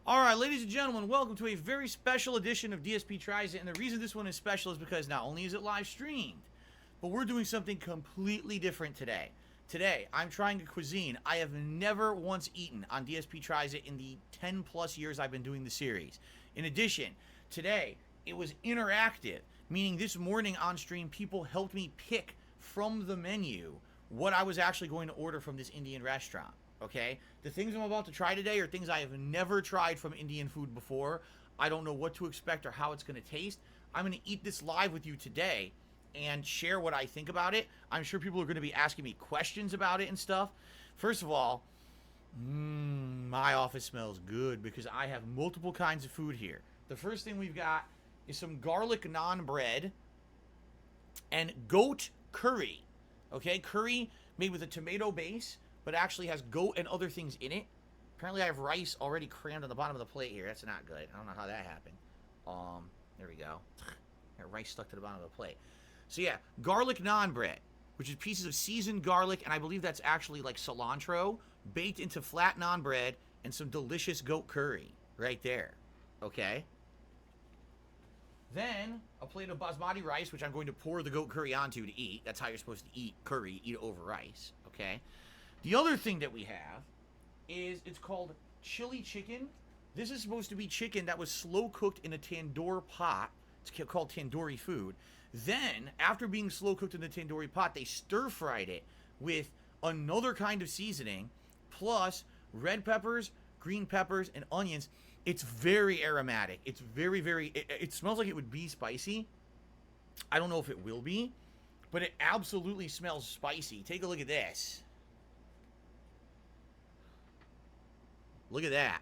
Alright, ladies and gentlemen, welcome to a very special edition of DSP Tries It. And the reason this one is special is because not only is it live streamed, but we're doing something completely different today. Today, I'm trying a cuisine I have never once eaten on DSP Tries It in the 10 plus years I've been doing the series. In addition, today, it was interactive, meaning this morning on stream, people helped me pick from the menu what I was actually going to order from this Indian restaurant. Okay? The things I'm about to try today are things I have never tried from Indian food before. I don't know what to expect or how it's going to taste. I'm going to eat this live with you today and share what I think about it. I'm sure people are going to be asking me questions about it and stuff. First of all, my office smells good because I have multiple kinds of food here. The first thing we've got is some garlic naan bread and goat curry. Okay, curry made with a tomato base, but actually has goat and other things in it. Apparently I have rice already crammed on the bottom of the plate here. That's not good. I don't know how that happened. There we go. Got rice stuck to the bottom of the plate. So yeah, garlic naan bread, which is pieces of seasoned garlic, and I believe that's actually like cilantro, baked into flat naan bread, and some delicious goat curry right there. Okay? Then, a plate of basmati rice, which I'm going to pour the goat curry onto to eat. That's how you're supposed to eat curry, eat it over rice. Okay? The other thing that we have is it's called chili chicken. This is supposed to be chicken that was slow cooked in a tandoor pot. It's called tandoori food. Then, after being slow cooked in the tandoori pot, they stir fried it with another kind of seasoning, plus red peppers, green peppers, and onions. It's very aromatic. It's it smells like it would be spicy. I don't know if it will be, but it absolutely smells spicy. Take a look at this. Look at that.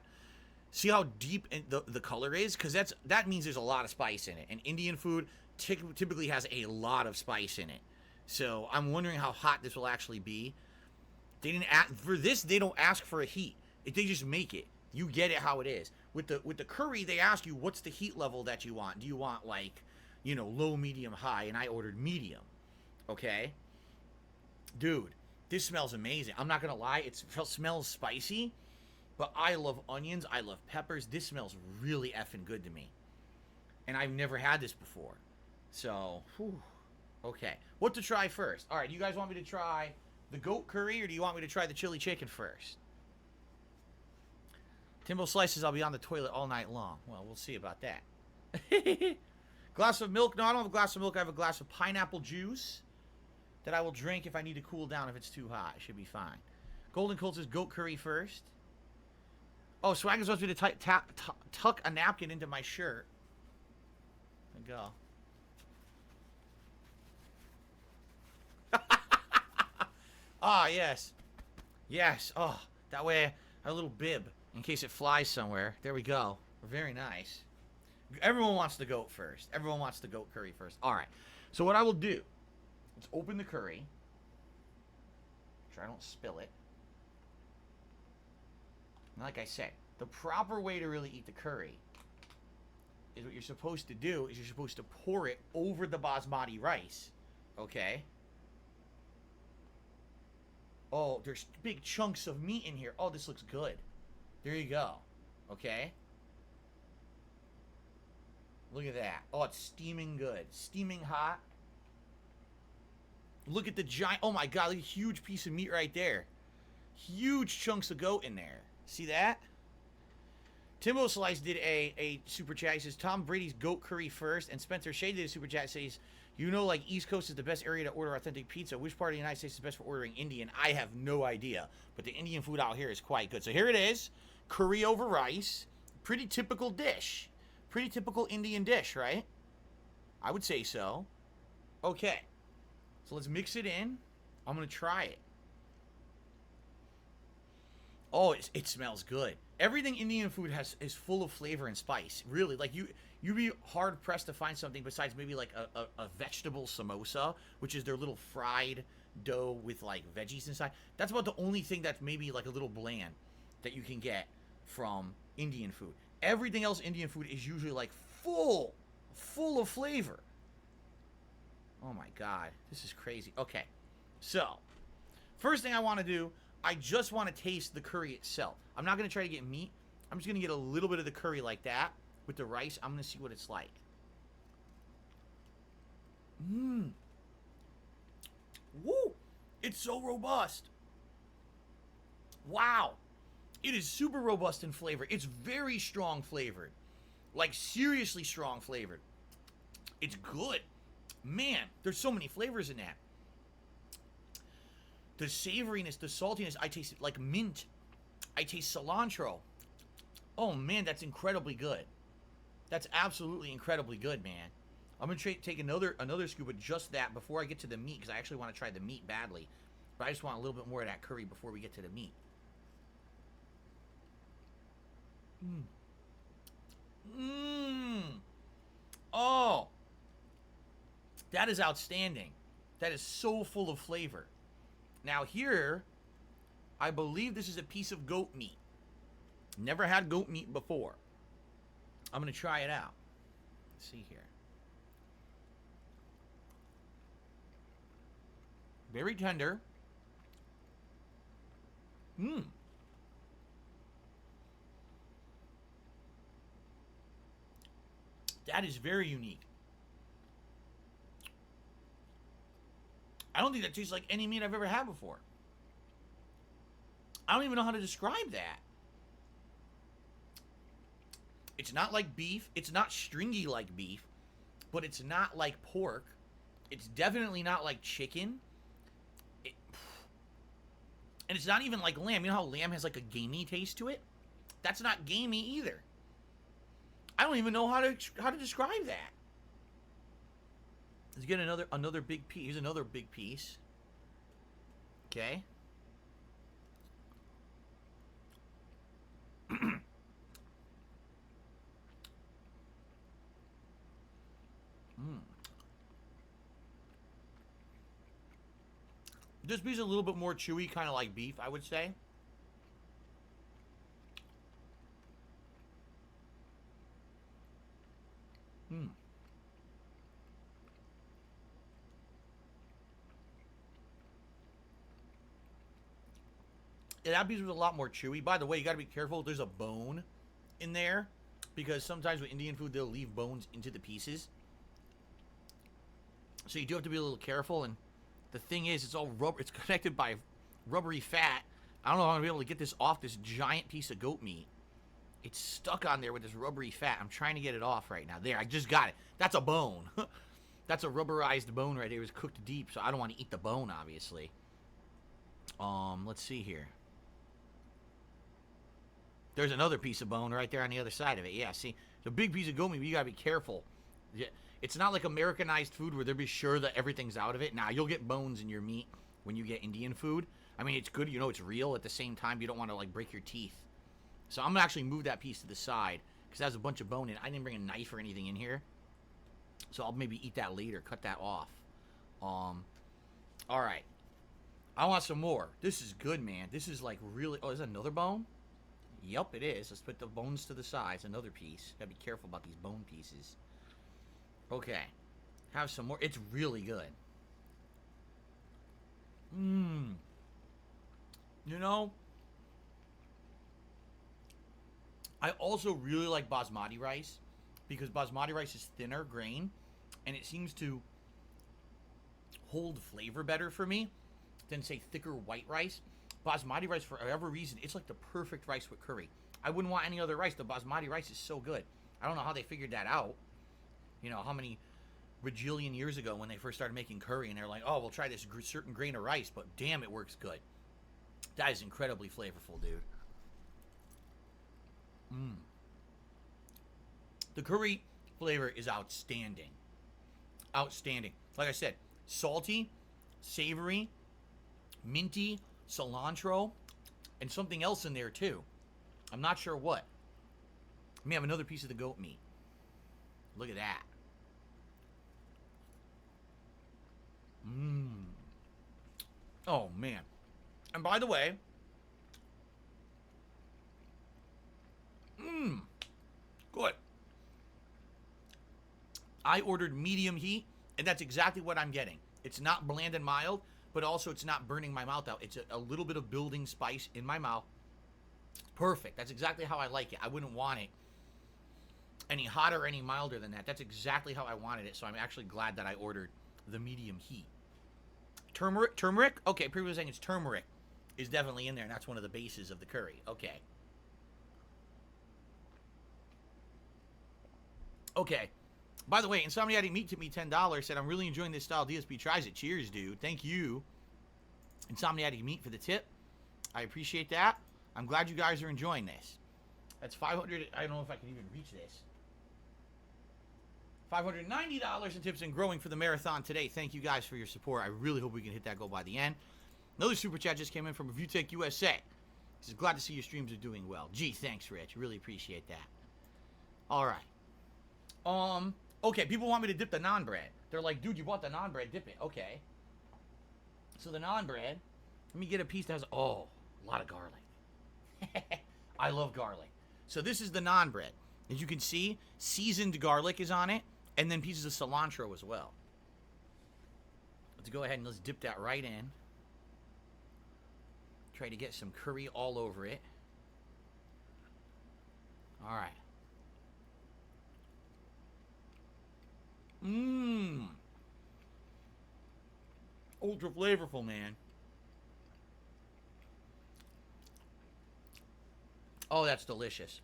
See how deep the color is? Because that means there's a lot of spice in it. And Indian food typically has a lot of spice in it. So I'm wondering how hot this will actually be. They didn't for this. They don't ask for a heat. They just make it. You get it how it is. With the curry, they ask you what's the heat level that you want. Do you want like, low, medium, high? And I ordered medium. Okay, dude, this smells amazing. I'm not gonna lie. It smells spicy. But I love onions. I love peppers. This smells really effing good to me. And I've never had this before. So, whew. Okay. What to try first? All right, you guys want me to try the goat curry or do you want me to try the chili chicken first? Timbo slices, I'll be on the toilet all night long. Well, we'll see about that. Glass of milk. No, I don't have a glass of milk. I have a glass of pineapple juice that I will drink if I need to cool down if it's too hot. It should be fine. Golden Colt says goat curry first. Oh, Swagger's wants me to tuck a napkin into my shirt. There we go. Ah, yes. Yes. Oh, that way I have a little bib in case it flies somewhere. There we go. Very nice. Everyone wants the goat first. Everyone wants the goat curry first. All right. So what I will do, let's open the curry. Make sure I don't spill it. Like I said, the proper way to really eat the curry is what you're supposed to do is you're supposed to pour it over the basmati rice. Okay? Oh, there's big chunks of meat in here. Oh, this looks good. There you go. Okay? Look at that. Oh, it's steaming good. Steaming hot. Look at the giant... Oh my god, look at a huge piece of meat right there. Huge chunks of goat in there. See that? Timbo Slice did a super chat. He says, Tom Brady's goat curry first. And Spencer Shea did a super chat. Says, like East Coast is the best area to order authentic pizza. Which part of the United States is best for ordering Indian? I have no idea. But the Indian food out here is quite good. So here it is. Curry over rice. Pretty typical dish. Pretty typical Indian dish, right? I would say so. Okay. So let's mix it in. I'm going to try it. Oh, it smells good. Everything Indian food is full of flavor and spice. Really, like you'd be hard pressed to find something besides maybe like a vegetable samosa, which is their little fried dough with like veggies inside. That's about the only thing that's maybe like a little bland that you can get from Indian food. Everything else Indian food is usually like full of flavor. Oh my god, this is crazy. Okay, so first thing I want to do, I just want to taste the curry itself. I'm not going to try to get meat. I'm just gonna get a little bit of the curry like that with the rice. I'm gonna see what it's like. Mmm. Woo! It's so robust. Wow. It is super robust in flavor. It's very strong flavored. Like, seriously strong flavored. It's good. Man, there's so many flavors in that. The savoriness, the saltiness, I taste like mint. I taste cilantro. Oh, man, that's incredibly good. That's absolutely incredibly good, man. I'm going to take another scoop of just that before I get to the meat, because I actually want to try the meat badly. But I just want a little bit more of that curry before we get to the meat. Oh, that is outstanding. That is so full of flavor. Now here, I believe this is a piece of goat meat. Never had goat meat before. I'm going to try it out. Let's see here. Very tender. That is very unique. I don't think that tastes like any meat I've ever had before. I don't even know how to describe that. It's not like beef. It's not stringy like beef. But it's not like pork. It's definitely not like chicken. And it's not even like lamb. You know how lamb has like a gamey taste to it? That's not gamey either. I don't even know how to describe that. Let's get another big piece. Here's another big piece. Okay. This piece is a little bit more chewy, kind of like beef, I would say. Yeah, that piece was a lot more chewy. By the way, you got to be careful. There's a bone in there because sometimes with Indian food, they'll leave bones into the pieces. So you do have to be a little careful. And the thing is, it's all rubber. It's connected by rubbery fat. I don't know how I'm going to be able to get this off this giant piece of goat meat. It's stuck on there with this rubbery fat. I'm trying to get it off right now. There, I just got it. That's a bone. That's a rubberized bone right there. It was cooked deep, so I don't want to eat the bone, obviously. Let's see here. There's another piece of bone right there on the other side of it. Yeah, see, it's a big piece of goat meat, but you gotta be careful. It's not like Americanized food where they'll be sure that everything's out of it. Now, you'll get bones in your meat when you get Indian food. I mean, it's good, you know, it's real. At the same time, you don't want to, like, break your teeth. So I'm gonna actually move that piece to the side because it has a bunch of bone in it. I didn't bring a knife or anything in here. So I'll maybe eat that later, cut that off. All right. I want some more. This is good, man. This is, like, really... Oh, is that another bone? Yep, it is. Let's put the bones to the side. It's another piece. Gotta be careful about these bone pieces. Okay. Have some more. It's really good. You know, I also really like basmati rice because basmati rice is thinner grain and it seems to hold flavor better for me than, say, thicker white rice. Basmati rice, for whatever reason, it's like the perfect rice with curry. I wouldn't want any other rice. The basmati rice is so good. I don't know how they figured that out. You know, how many bajillion years ago when they first started making curry and they're like, oh, we'll try this certain grain of rice, but damn, it works good. That is incredibly flavorful, dude. The curry flavor is outstanding. Outstanding. Like I said, salty, savory, minty, cilantro, and something else in there too. I'm not sure what. Let me have another piece of the goat meat. Look at that. Oh, man. And by the way, good. I ordered medium heat, and that's exactly what I'm getting. It's not bland and mild, but also it's not burning my mouth out. It's a little bit of building spice in my mouth. Perfect. That's exactly how I like it. I wouldn't want it any hotter or any milder than that. That's exactly how I wanted it, so I'm actually glad that I ordered the medium heat. Turmeric? Okay, people were saying it's turmeric is definitely in there, and that's one of the bases of the curry. Okay. Okay. By the way, Insomniatic Meat tipped me $10, said, I'm really enjoying this style. DSP tries it. Cheers, dude. Thank you, Insomniatic Meat, for the tip. I appreciate that. I'm glad you guys are enjoying this. That's 500. I don't know if I can even reach this. $590 in tips and growing for the marathon today. Thank you guys for your support. I really hope we can hit that goal by the end. Another super chat just came in from ReviewTech USA. He says, glad to see your streams are doing well. Gee, thanks, Rich. Really appreciate that. All right. Okay, people want me to dip the naan bread. They're like, dude, you bought the naan bread, dip it. Okay. So the naan bread, let me get a piece that has, a lot of garlic. I love garlic. So this is the naan bread. As you can see, seasoned garlic is on it, and then pieces of cilantro as well. Let's go ahead and let's dip that right in. Try to get some curry all over it. All right. Ultra flavorful, man. Oh, that's delicious.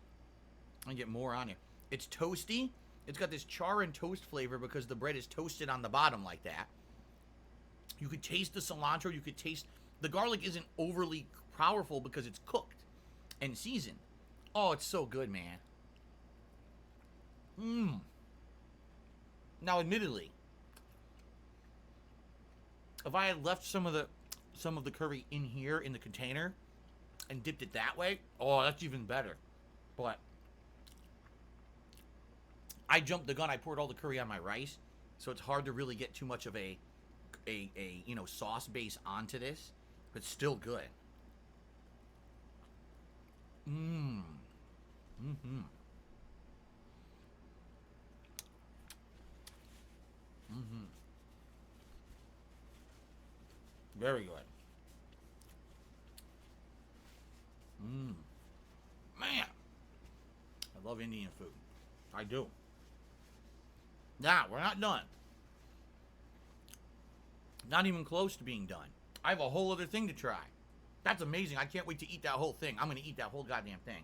I get more on it. It's toasty. It's got this char and toast flavor because the bread is toasted on the bottom like that. You could taste the cilantro. You could taste... The garlic isn't overly powerful because it's cooked and seasoned. Oh, it's so good, man. Now, admittedly, if I had left some of the curry in here in the container and dipped it that way, oh, that's even better. But I jumped the gun. I poured all the curry on my rice, so it's hard to really get too much of a sauce base onto this, but still good. Very good. Man, I love Indian food. I do. Now, we're not done. Not even close to being done. I have a whole other thing to try. That's amazing. I can't wait to eat that whole thing. I'm going to eat that whole goddamn thing.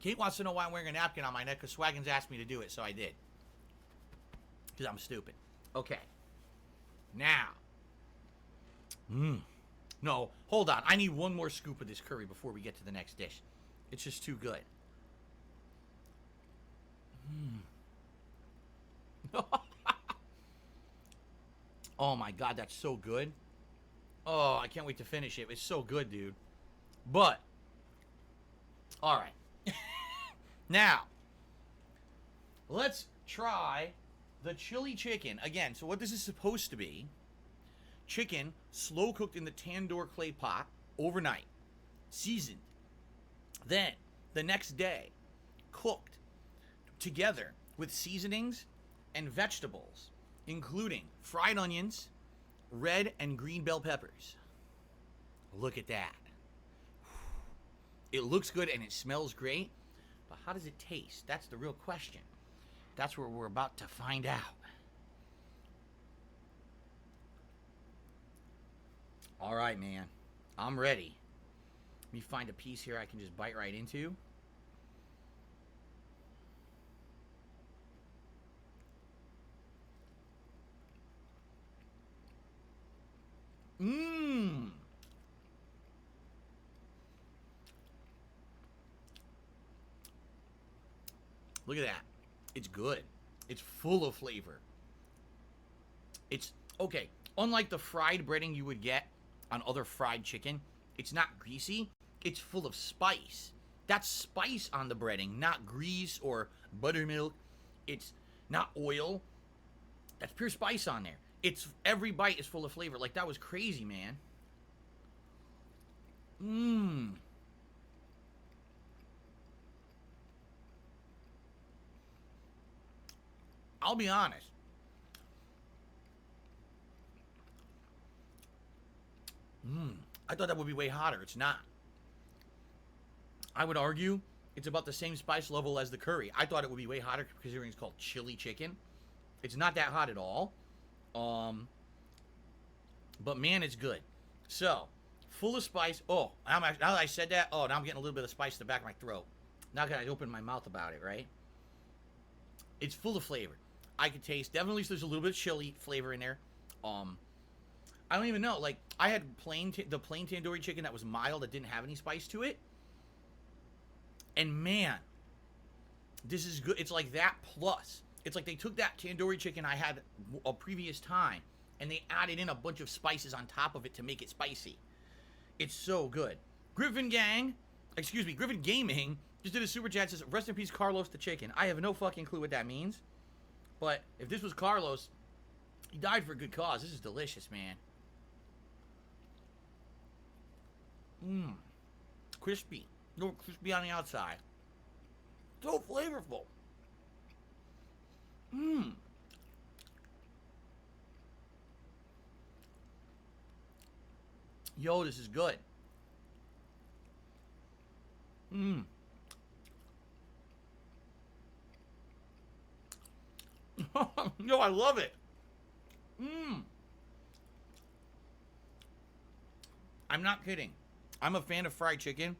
Kate wants to know why I'm wearing a napkin on my neck because Swaggins asked me to do it, so I did. Because I'm stupid. Okay. Now. No, hold on. I need one more scoop of this curry before we get to the next dish. It's just too good. Oh my God, that's so good. Oh, I can't wait to finish it. It's so good, dude. But, all right. Now, let's try the chili chicken. Again, so what this is supposed to be, chicken slow cooked in the tandoor clay pot overnight, seasoned. Then, the next day, cooked together with seasonings and vegetables, including fried onions, red and green bell peppers. Look at that. It looks good and it smells great, but how does it taste? That's the real question. That's what we're about to find out. All right, man. I'm ready. Let me find a piece here I can just bite right into. Look at that. It's good. It's full of flavor. It's, okay, unlike the fried breading you would get on other fried chicken, it's not greasy. It's full of spice. That's spice on the breading, not grease or buttermilk. It's not oil. That's pure spice on there. It's, every bite is full of flavor. Like, that was crazy, man. I'll be honest. I thought that would be way hotter. It's not. I would argue it's about the same spice level as the curry. I thought it would be way hotter considering it's called chili chicken. It's not that hot at all. But man, it's good. So, full of spice. Oh, now that I said that, now I'm getting a little bit of spice in the back of my throat. Now that I opened my mouth about it, right? It's full of flavor. I could taste, definitely there's a little bit of chili flavor in there. I don't even know. Like, I had the plain tandoori chicken that was mild, that didn't have any spice to it. And man, this is good. It's like that plus. It's like they took that tandoori chicken I had a previous time, and they added in a bunch of spices on top of it to make it spicy. It's so good. Griffin Gaming just did a super chat, says, rest in peace, Carlos the chicken. I have no fucking clue what that means. But if this was Carlos, he died for a good cause. This is delicious, man. Crispy. A little crispy on the outside. So flavorful. Yo, this is good. Yo, I love it. I'm not kidding. I'm a fan of fried chicken.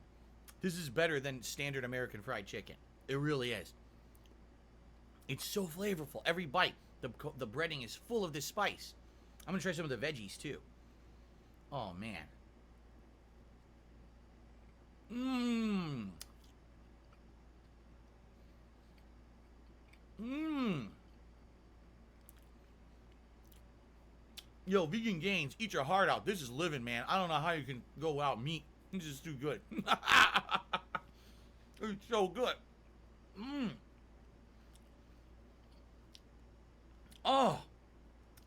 This is better than standard American fried chicken. It really is. It's so flavorful. Every bite, the breading is full of this spice. I'm gonna try some of the veggies too. Oh man. Yo, vegan gains, eat your heart out. This is living, man. I don't know how you can go without meat. This is too good. It's so good. Oh.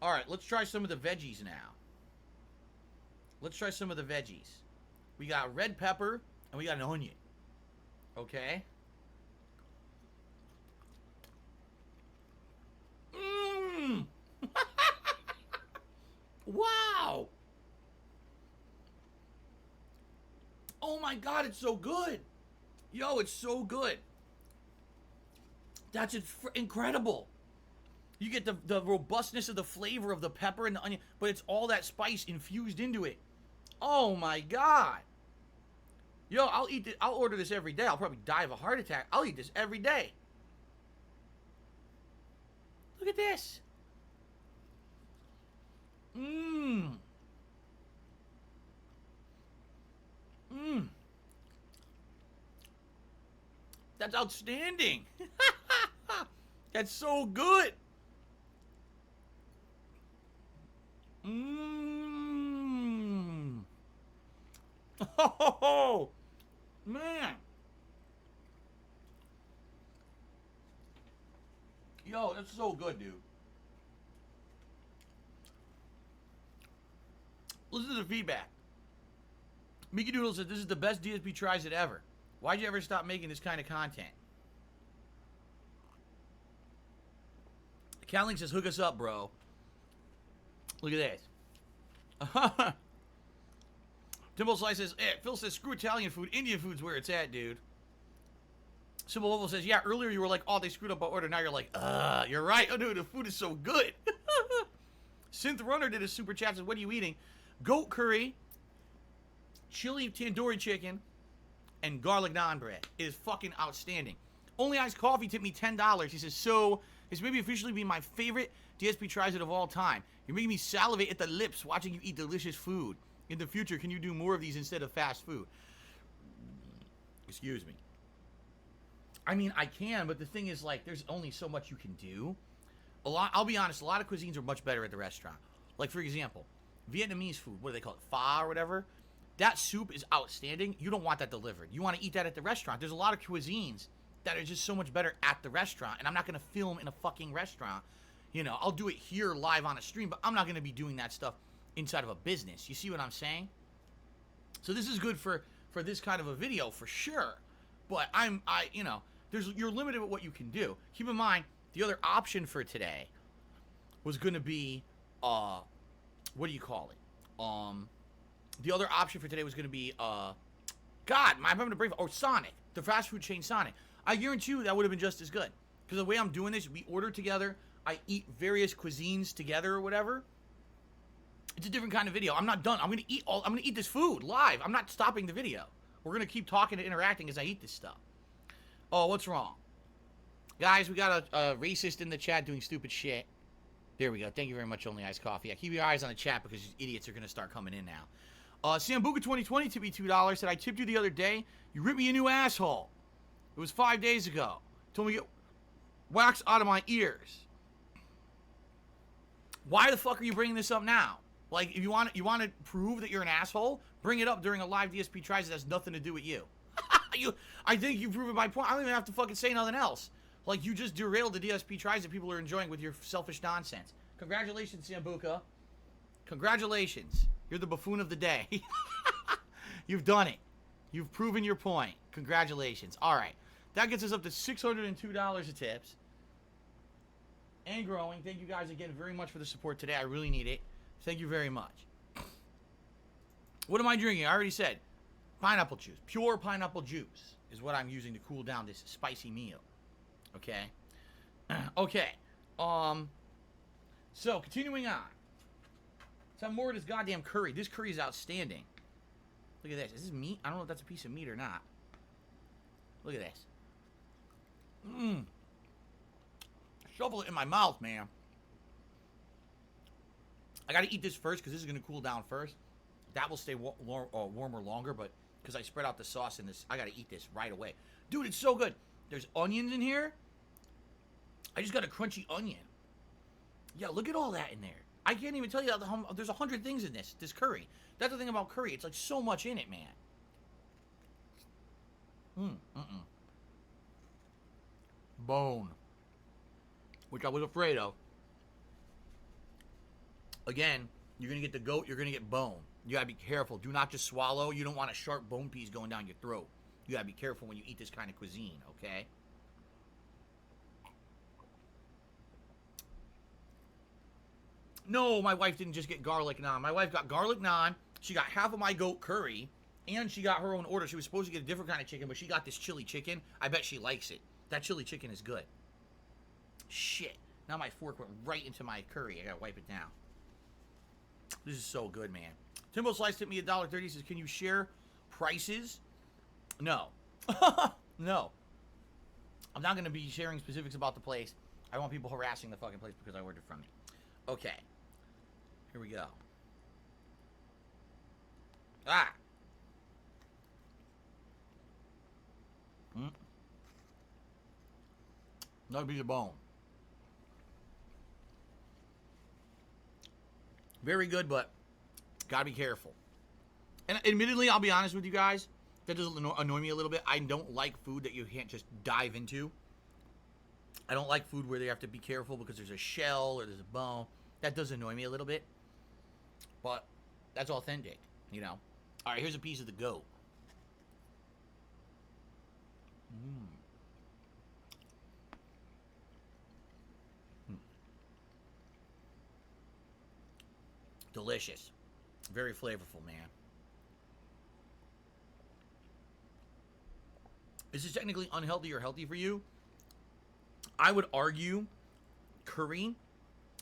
All right, let's try some of the veggies now. Let's try some of the veggies. We got red pepper and we got an onion. Okay. Wow. Oh my God, it's so good. Yo, it's so good. That's incredible. You get the robustness of the flavor of the pepper and the onion, but it's all that spice infused into it. Oh my God. Yo, I'll eat this. I'll order this every day. I'll probably die of a heart attack. I'll eat this every day. Look at this. That's outstanding. That's so good. Oh, man. Yo, that's so good, dude. Listen to the feedback. Mickey Doodle said, this is the best DSP tries it ever. Why'd you ever stop making this kind of content? Cowling says, hook us up, bro. Look at this. Timble Slice says, Phil says, screw Italian food. Indian food's where it's at, dude. Symbol Oval says, yeah, earlier you were like, oh, they screwed up our order. Now you're like, you're right. Oh, dude, the food is so good. Synth Runner did a super chat, says, what are you eating? Goat curry, chili tandoori chicken, and garlic naan bread. It is fucking outstanding. Only Iced Coffee tipped me $10. He says, so, this may be officially be my favorite DSP tries it of all time. You're making me salivate at the lips watching you eat delicious food. In the future, can you do more of these instead of fast food? Excuse me. I mean, I can, but the thing is, like, there's only so much you can do. I'll be honest, a lot of cuisines are much better at the restaurant. Like, for example, Vietnamese food, what do they call it, pho or whatever? That soup is outstanding. You don't want that delivered. You want to eat that at the restaurant. There's a lot of cuisines that are just so much better at the restaurant, and I'm not going to film in a fucking restaurant. You know, I'll do it here live on a stream, but I'm not going to be doing that stuff inside of a business. You see what I'm saying? So this is good for this kind of a video for sure. But you're limited with what you can do. Keep in mind, the other option for today was going to be, what do you call it? The other option for today was going to be, God, I'm having a brain, or Sonic, the fast food chain Sonic. I guarantee you that would have been just as good. Because the way I'm doing this, we order together, I eat various cuisines together or whatever. It's a different kind of video. I'm not done. I'm gonna eat this food live. I'm not stopping the video. We're gonna keep talking and interacting as I eat this stuff. Oh, what's wrong? Guys, we got a racist in the chat doing stupid shit. There we go. Thank you very much, Only Iced Coffee. Yeah, keep your eyes on the chat because these idiots are gonna start coming in now. Sambuca 2020 tipped me $2. Said I tipped you the other day. You ripped me a new asshole. It was 5 days ago. Told me to get wax out of my ears. Why the fuck are you bringing this up now? Like, if you want to prove that you're an asshole, bring it up during a live DSP tries that has nothing to do with you. I think you've proven my point. I don't even have to fucking say nothing else. Like, you just derailed the DSP tries that people are enjoying with your selfish nonsense. Congratulations, Sambuca. Congratulations. You're the buffoon of the day. You've done it. You've proven your point. Congratulations. All right. That gets us up to $602 of tips. And growing. Thank you guys again very much for the support today. I really need it. Thank you very much. What am I drinking? I already said pineapple juice. Pure pineapple juice is what I'm using to cool down this spicy meal. Okay? Okay. So, continuing on. Let's have more of this goddamn curry. This curry is outstanding. Look at this. Is this meat? I don't know if that's a piece of meat or not. Look at this. Mmm. Shovel it in my mouth, man. I gotta eat this first because this is gonna cool down first. That will stay warmer longer, but because I spread out the sauce in this, I gotta eat this right away. Dude, it's so good. There's onions in here. I just got a crunchy onion. Yeah, look at all that in there. I can't even tell you how there's 100 things in this curry. That's the thing about curry. It's like so much in it, man. Bone. Which I was afraid of. Again, you're going to get the goat, you're going to get bone. You got to be careful. Do not just swallow. You don't want a sharp bone piece going down your throat. You got to be careful when you eat this kind of cuisine, okay? No, my wife didn't just get garlic naan. My wife got garlic naan. She got half of my goat curry, and she got her own order. She was supposed to get a different kind of chicken, but she got this chili chicken. I bet she likes it. That chili chicken is good. Shit. Now my fork went right into my curry. I gotta wipe it down. This is so good, man. Timbo Slice tipped me $1.30. Says, can you share prices? No. No. I'm not going to be sharing specifics about the place. I want people harassing the fucking place because I ordered from me. Okay. Here we go. Ah. Another piece of bone. Very good, but gotta be careful. And admittedly, I'll be honest with you guys, that does annoy me a little bit. I don't like food that you can't just dive into. I don't like food where they have to be careful because there's a shell or there's a bone. That does annoy me a little bit. But that's authentic, you know. All right, here's a piece of the goat. Delicious. Very flavorful, man. Is this technically unhealthy or healthy for you? I would argue curry,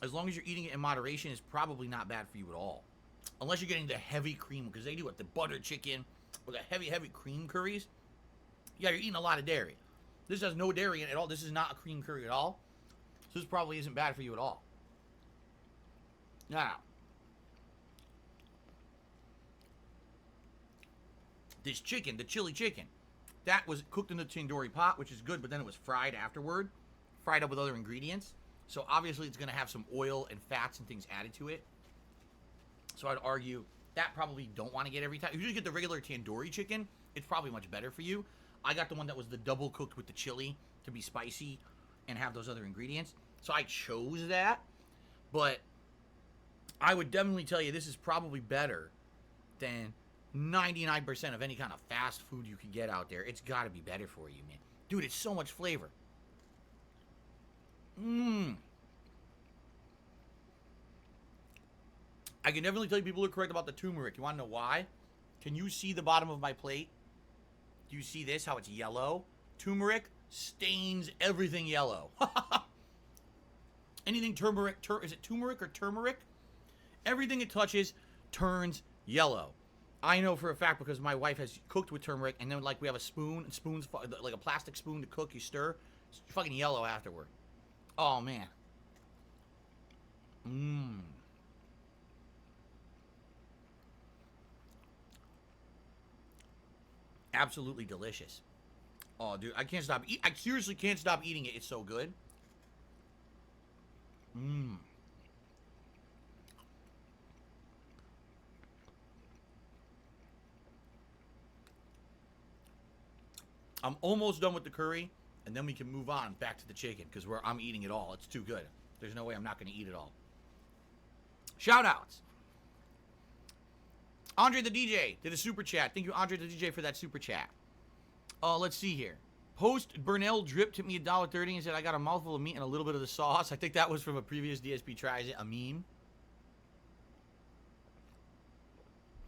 as long as you're eating it in moderation, is probably not bad for you at all. Unless you're getting the heavy cream, because they do it, the butter chicken, or the heavy cream curries. Yeah, you're eating a lot of dairy. This has no dairy in it at all. This is not a cream curry at all. So this probably isn't bad for you at all. Now, this chicken, the chili chicken, that was cooked in the tandoori pot, which is good, but then it was fried afterward, fried up with other ingredients. So obviously it's going to have some oil and fats and things added to it. So I'd argue that probably don't want to get every time. If you just get the regular tandoori chicken, it's probably much better for you. I got the one that was the double cooked with the chili to be spicy and have those other ingredients. So I chose that, but I would definitely tell you this is probably better than 99% of any kind of fast food you could get out there. It's got to be better for you, man. Dude, it's so much flavor. I can definitely tell you people are correct about the turmeric. You want to know why? Can you see the bottom of my plate? Do you see this, how it's yellow? Turmeric stains everything yellow. Anything turmeric, is it turmeric or turmeric? Everything it touches turns yellow. I know for a fact because my wife has cooked with turmeric, and then like we have a spoon, and spoons like a plastic spoon to cook. You stir, it's fucking yellow afterward. Oh man. Absolutely delicious. Oh, dude, I can't stop. I seriously can't stop eating it. It's so good. I'm almost done with the curry, and then we can move on back to the chicken because I'm eating it all. It's too good. There's no way I'm not going to eat it all. Shout outs. Andre the DJ did a super chat. Thank you, Andre the DJ, for that super chat. Let's see here. Post Burnell drip tipped me $1.30 and said I got a mouthful of meat and a little bit of the sauce. I think that was from a previous DSP Tries It, a meme.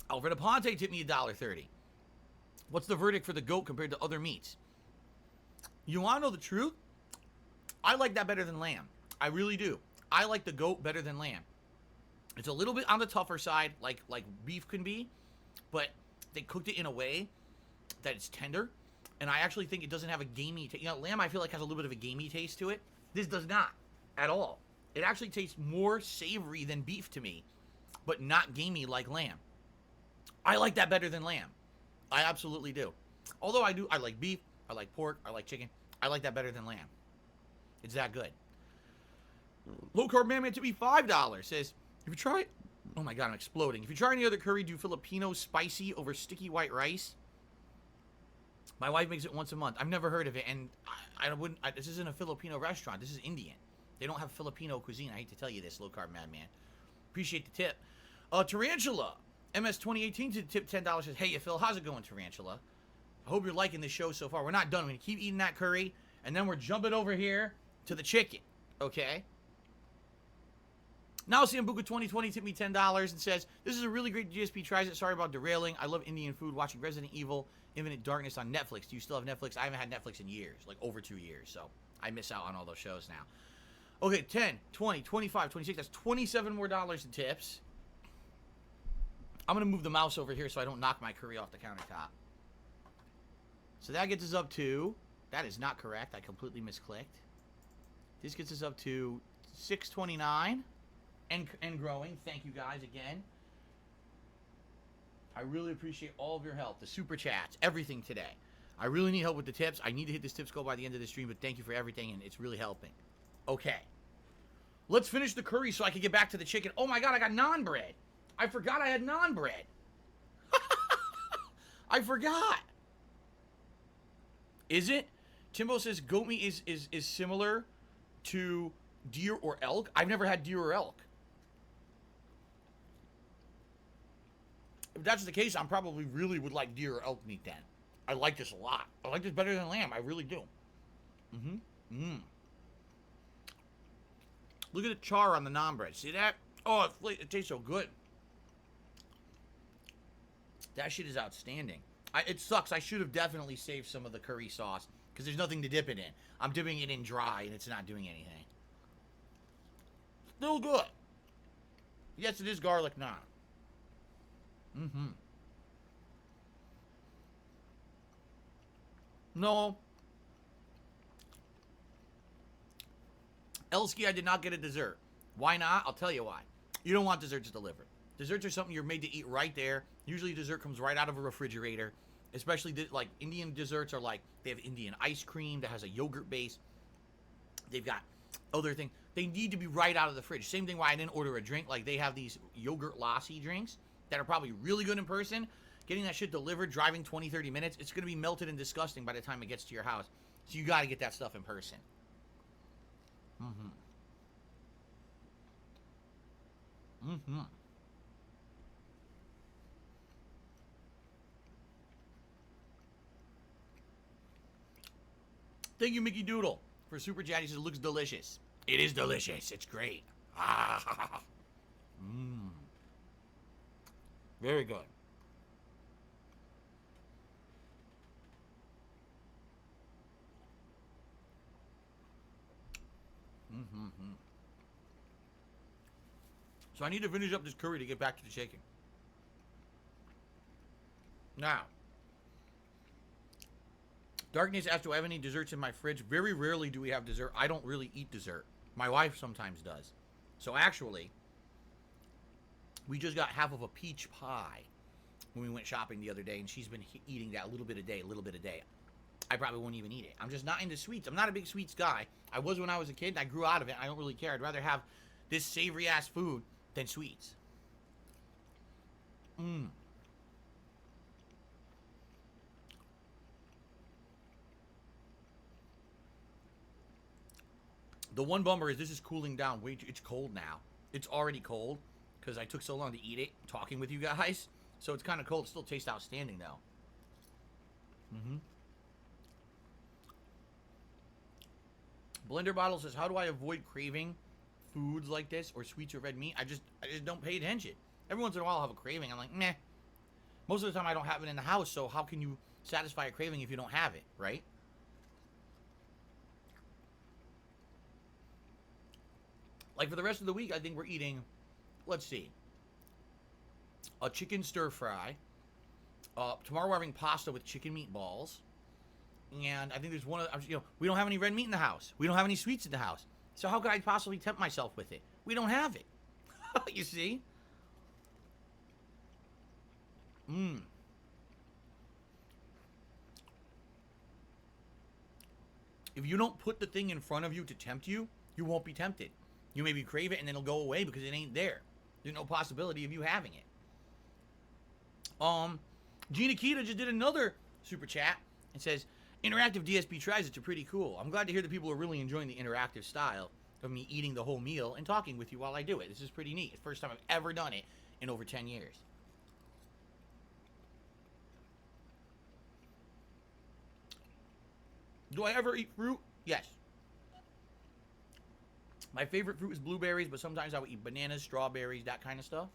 Alfred Aponte tipped me $1.30. What's the verdict for the goat compared to other meats? You want to know the truth? I like that better than lamb. I really do. I like the goat better than lamb. It's a little bit on the tougher side, like beef can be, but they cooked it in a way that it's tender, and I actually think it doesn't have a gamey taste. You know, lamb I feel like has a little bit of a gamey taste to it. This does not at all. It actually tastes more savory than beef to me, but not gamey like lamb. I like that better than lamb. I absolutely do. Although I like beef, I like pork, I like chicken. I like that better than lamb. It's that good. Low Carb Man to me $5 says, if you try, oh my god, I'm exploding. If you try any other curry, do Filipino spicy over sticky white rice. My wife makes it once a month. I've never heard of it, and this isn't a Filipino restaurant. This is Indian. They don't have Filipino cuisine. I hate to tell you this, Low Carb Madman. Appreciate the tip. Tarantula, MS 2018 to tip $10 says, hey, Phil, how's it going, Tarantula? I hope you're liking the show so far. We're not done. We're going to keep eating that curry, and then we're jumping over here to the chicken, okay? Now Sambuca 2020 tipped me $10 and says, this is a really great GSP Tries It. Sorry about derailing. I love Indian food. Watching Resident Evil, Infinite Darkness on Netflix. Do you still have Netflix? I haven't had Netflix in years, like over 2 years, so I miss out on all those shows now. Okay, 10, 20, 25, 26. That's $27 more in tips. I'm going to move the mouse over here so I don't knock my curry off the countertop. So that gets us up to, that is not correct. I completely misclicked. This gets us up to $6.29 and growing. Thank you guys again. I really appreciate all of your help. The super chats, everything today. I really need help with the tips. I need to hit this tips goal by the end of the stream, but thank you for everything, and it's really helping. Okay. Let's finish the curry so I can get back to the chicken. Oh my god, I got naan bread. I forgot I had naan bread. I forgot. Is it? Timbo says goat meat is similar to deer or elk. I've never had deer or elk. If that's the case, I probably really would like deer or elk meat then. I like this a lot. I like this better than lamb. I really do. Look at the char on the naan bread. See that? Oh, it tastes so good. That shit is outstanding. It sucks. I should have definitely saved some of the curry sauce because there's nothing to dip it in. I'm dipping it in dry and it's not doing anything. Still good. Yes, it is garlic naan. No. Elsky, I did not get a dessert. Why not? I'll tell you why. You don't want desserts delivered. Desserts are something you're made to eat right there. Usually dessert comes right out of a refrigerator. Especially like Indian desserts are like, they have Indian ice cream that has a yogurt base. They've got other things. They need to be right out of the fridge. Same thing why I didn't order a drink. Like they have these yogurt lassi drinks that are probably really good in person. Getting that shit delivered, driving 20, 30 minutes, it's going to be melted and disgusting by the time it gets to your house. So you got to get that stuff in person. Thank you, Mickey Doodle, for Super Chat. He says, it looks delicious. It is delicious. It's great. Very good. Mm-hmm. So I need to finish up this curry to get back to the chicken. Now, Darkness asked, do I have any desserts in my fridge? Very rarely do we have dessert. I don't really eat dessert. My wife sometimes does. So actually, we just got half of a peach pie when we went shopping the other day, and she's been eating that a little bit a day, a little bit a day. I probably won't even eat it. I'm just not into sweets. I'm not a big sweets guy. I was when I was a kid, and I grew out of it. I don't really care. I'd rather have this savory-ass food than sweets. Mmm. The one bummer is this is cooling down way too. It's cold now. It's already cold because I took so long to eat it, talking with you guys. So it's kind of cold. It still tastes outstanding though. Mm-hmm. Blender Bottle says, how do I avoid craving foods like this or sweets or red meat? I just don't pay attention. Every once in a while I'll have a craving. I'm like, meh. Most of the time I don't have it in the house, so how can you satisfy a craving if you don't have it, right? Like for the rest of the week, I think we're eating, let's see, a chicken stir fry. Tomorrow we're having pasta with chicken meatballs. And I think there's one of, we don't have any red meat in the house. We don't have any sweets in the house. So how could I possibly tempt myself with it? We don't have it. You see? Mmm. If you don't put the thing in front of you to tempt you, you won't be tempted. You maybe crave it and then it'll go away because it ain't there. There's no possibility of you having it. Gina Kita just did another super chat and says, interactive DSP tries it are pretty cool. I'm glad to hear that people are really enjoying the interactive style of me eating the whole meal and talking with you while I do it. This is pretty neat. It's the first time I've ever done it in over 10 years. Do I ever eat fruit? Yes. My favorite fruit is blueberries, but sometimes I would eat bananas, strawberries, that kind of stuff.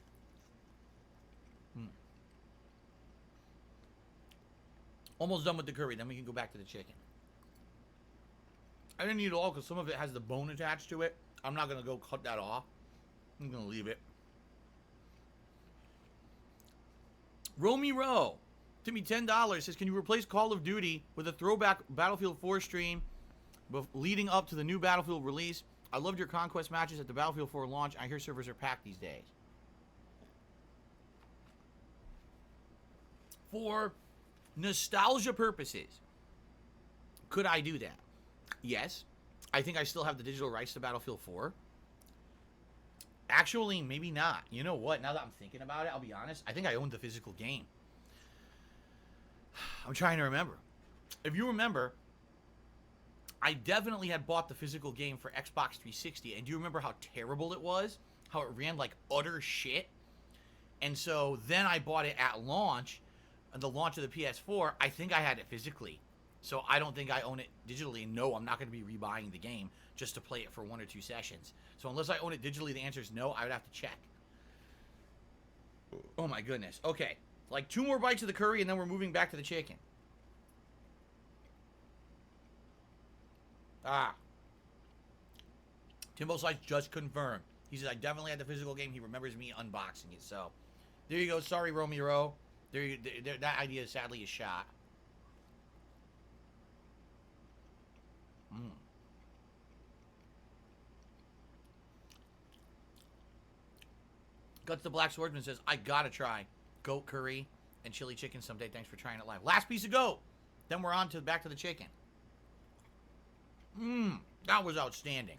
Almost done with the curry, then we can go back to the chicken. I didn't eat it all because some of it has the bone attached to it. I'm not going to go cut that off. I'm going to leave it. Romy Rowe, Timmy $10 says, can you replace Call of Duty with a throwback Battlefield 4 stream leading up to the new Battlefield release? I loved your Conquest matches at the Battlefield 4 launch. I hear servers are packed these days. For nostalgia purposes, could I do that? Yes. I think I still have the digital rights to Battlefield 4. Actually, maybe not. You know what? Now that I'm thinking about it, I'll be honest. I think I owned the physical game. I'm trying to remember. If you remember, I definitely had bought the physical game for Xbox 360. And do you remember how terrible it was? How it ran like utter shit? And so then I bought it at launch. The launch of the PS4, I think I had it physically. So I don't think I own it digitally. And no, I'm not going to be rebuying the game just to play it for 1 or 2 sessions. So unless I own it digitally, the answer is no. I would have to check. Oh my goodness. Okay. Like 2 more bites of the curry and then we're moving back to the chicken. Timbo Slice just confirmed. He says, I definitely had the physical game. He remembers me unboxing it. So there you go. Sorry, Romeo. That idea sadly is shot. Guts the Black Swordsman says, I gotta try goat curry and chili chicken someday. Thanks for trying it live. Last piece of goat. Then we're on to back to the chicken. That was outstanding.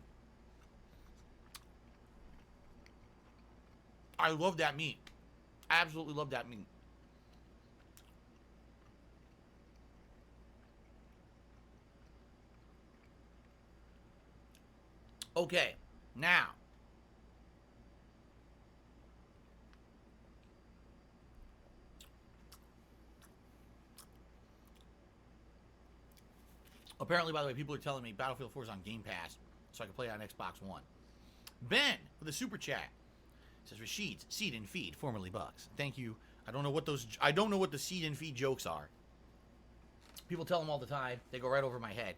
I love that meat. I absolutely love that meat. Okay, now. Apparently, by the way, people are telling me Battlefield 4 is on Game Pass, so I can play it on Xbox One. Ben, with a super chat, says Rashid, Seed and Feed, formerly Bucks. Thank you I don't know what the seed and feed jokes are. People tell them all the time. They go right over my head.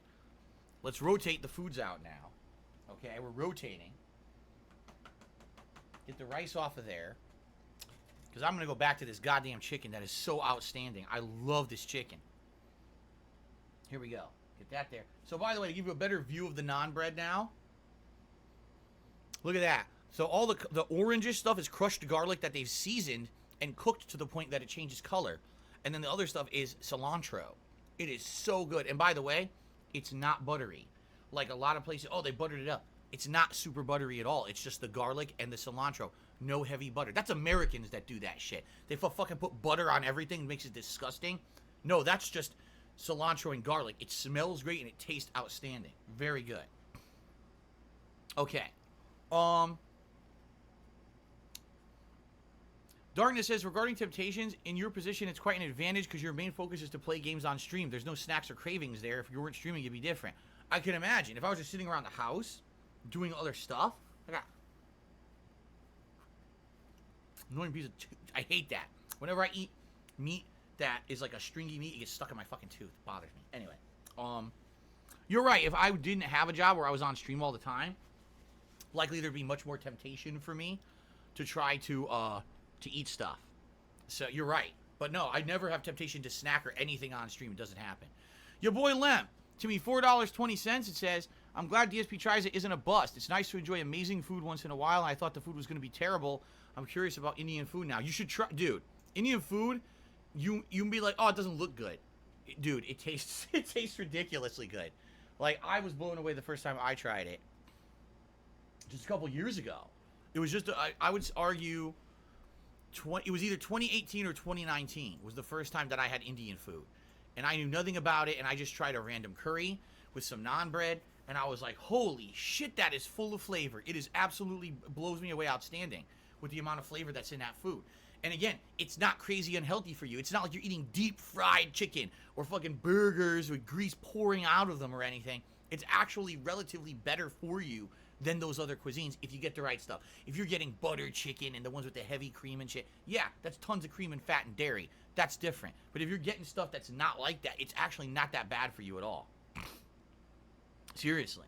Let's rotate the foods out now. Okay, we're rotating. Get the rice off of there. Because I'm going to go back to this goddamn chicken that is so outstanding. I love this chicken. Here we go. Get that there. So, by the way, to give you a better view of the naan bread now. Look at that. So, all the orangish stuff is crushed garlic that they've seasoned and cooked to the point that it changes color. And then the other stuff is cilantro. It is so good. And by the way, it's not buttery. Like a lot of places, oh, they buttered it up. It's not super buttery at all. It's just the garlic and the cilantro. No heavy butter. That's Americans that do that shit. They fucking put butter on everything and makes it disgusting. No, that's just cilantro and garlic. It smells great and it tastes outstanding. Very good. Okay. Darkness says, regarding temptations, in your position, it's quite an advantage because your main focus is to play games on stream. There's no snacks or cravings there. If you weren't streaming, it'd be different. I can imagine. If I was just sitting around the house doing other stuff, I got annoying piece of I hate that. Whenever I eat meat that is like a stringy meat, it gets stuck in my fucking tooth. It bothers me. Anyway, you're right. If I didn't have a job where I was on stream all the time, likely there'd be much more temptation for me to try to eat stuff. So you're right. But no, I never have temptation to snack or anything on stream. It doesn't happen. Your boy Lem, to me, $4.20. It says, I'm glad DSP Tries It isn't a bust. It's nice to enjoy amazing food once in a while. And I thought the food was going to be terrible. I'm curious about Indian food now. You should try, dude. Indian food, you can be like, oh, it doesn't look good. Dude, it tastes ridiculously good. Like, I was blown away the first time I tried it. Just a couple years ago. It was just, I would argue, it was either 2018 or 2019 was the first time that I had Indian food. And I knew nothing about it, and I just tried a random curry with some naan bread, and I was like, holy shit, that is full of flavor. It is absolutely, blows me away outstanding with the amount of flavor that's in that food. And again, it's not crazy unhealthy for you. It's not like you're eating deep fried chicken or fucking burgers with grease pouring out of them or anything. It's actually relatively better for you than those other cuisines if you get the right stuff. If you're getting buttered chicken and the ones with the heavy cream and shit, yeah, that's tons of cream and fat and dairy. That's different. But if you're getting stuff that's not like that, it's actually not that bad for you at all. Seriously.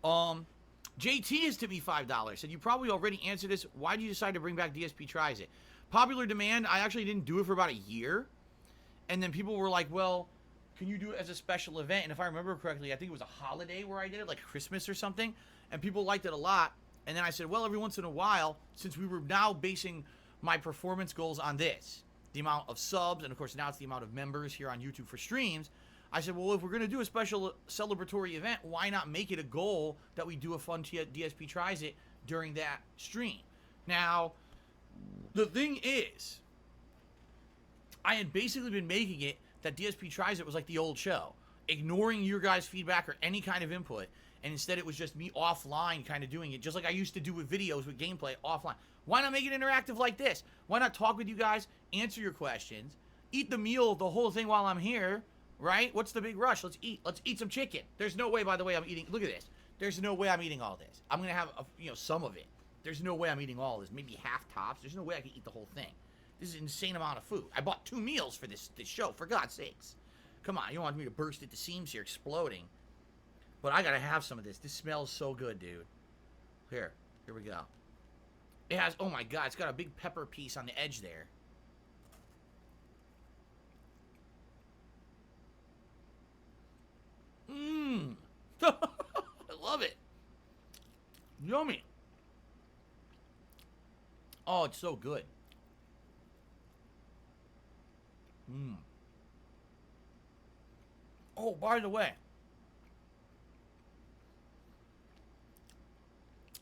JT is to be $5. Said, you probably already answered this. Why did you decide to bring back DSP Tries It? Popular demand. I actually didn't do it for about a year. And then people were like, well, can you do it as a special event? And if I remember correctly, I think it was a holiday where I did it, like Christmas or something. And people liked it a lot. And then I said, well, every once in a while, since we were now basing my performance goals on this, the amount of subs, and of course now it's the amount of members here on YouTube for streams, I said, well, if we're going to do a special celebratory event, why not make it a goal that we do a fun DSP Tries It during that stream? Now, the thing is, I had basically been making it that DSP Tries It was like the old show, ignoring your guys' feedback or any kind of input, and instead it was just me offline kind of doing it, just like I used to do with videos with gameplay offline. Why not make it interactive like this? Why not talk with you guys, answer your questions, eat the meal, the whole thing while I'm here, right? What's the big rush? Let's eat. Let's eat some chicken. There's no way, by the way, I'm eating. Look at this. There's no way I'm eating all this. I'm gonna have some of it. There's no way I'm eating all this. Maybe half tops. There's no way I can eat the whole thing. This is an insane amount of food. I bought 2 meals for this show. For God's sakes, come on. You don't want me to burst at the seams here, exploding. But I gotta have some of this. This smells so good, dude. Here we go. It has. Oh my God! It's got a big pepper piece on the edge there. Mmm. I love it. Yummy. Oh, it's so good. Mmm. Oh, by the way.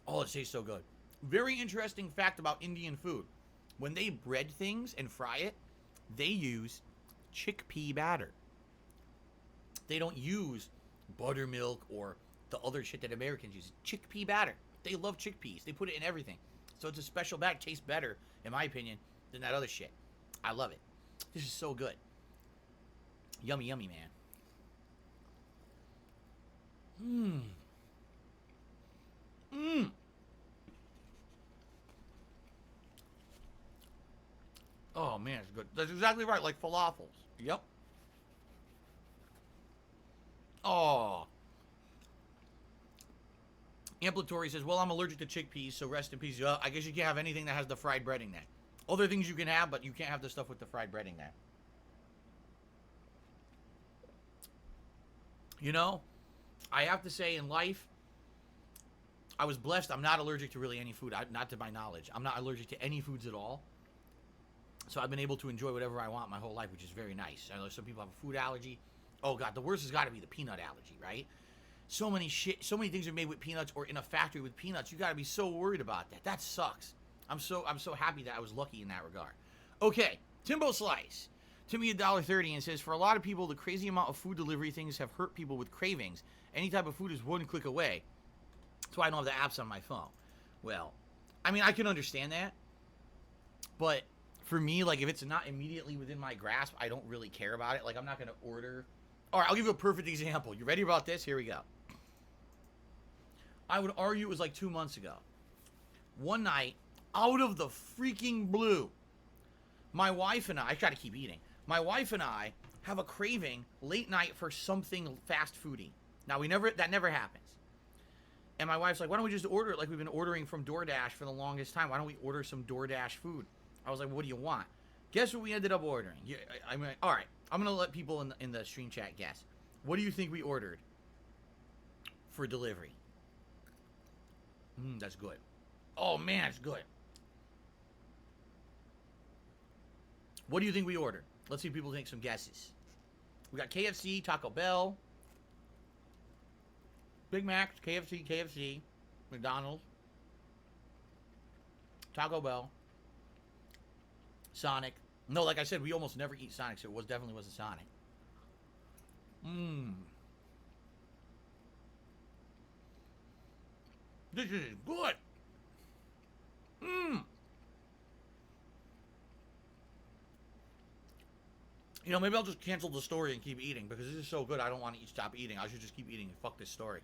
Oh, it tastes so good. Very interesting fact about Indian food. When they bread things and fry it, they use chickpea batter. They don't use buttermilk or the other shit that Americans use. Chickpea batter. They love chickpeas. They put it in everything. So it's a special bag. It tastes better, in my opinion, than that other shit. I love it. This is so good. Yummy, yummy, man. Mmm. Mmm. Oh, man, it's good. That's exactly right, like falafels. Yep. Oh. Amplatory says, well, I'm allergic to chickpeas, so rest in peace. I guess you can't have anything that has the fried bread in that. Other things you can have, but you can't have the stuff with the fried bread in that. You know, I have to say, in life, I was blessed. I'm not allergic to really any food, not to my knowledge. I'm not allergic to any foods at all. So I've been able to enjoy whatever I want my whole life, which is very nice. I know some people have a food allergy. Oh, God, the worst has got to be the peanut allergy, right? So many things are made with peanuts or in a factory with peanuts. You got to be so worried about that. That sucks. I'm so happy that I was lucky in that regard. Okay, Timbo Slice. Timmy $1.30 and says, for a lot of people, the crazy amount of food delivery things have hurt people with cravings. Any type of food is one click away. That's why I don't have the apps on my phone. Well, I mean, I can understand that. But for me, like, if it's not immediately within my grasp, I don't really care about it. Like, I'm not going to order. All right, I'll give you a perfect example. You ready about this? Here we go. I would argue it was like 2 months ago. One night, out of the freaking blue, my wife and I gotta keep eating. My wife and I have a craving late night for something fast foody. Now, that never happens. And my wife's like, why don't we just order it like we've been ordering from DoorDash for the longest time? Why don't we order some DoorDash food? I was like, what do you want? Guess what we ended up ordering? I mean, all right, I'm going to let people in the stream chat guess. What do you think we ordered for delivery? That's good. Oh, man, it's good. What do you think we ordered? Let's see if people take some guesses. We got KFC, Taco Bell, Big Mac, KFC, McDonald's, Taco Bell, Sonic. No, like I said, we almost never eat Sonic, so it definitely wasn't Sonic. This is good. You know, maybe I'll just cancel the story and keep eating because this is so good I don't want to stop eating. I should just keep eating and fuck this story.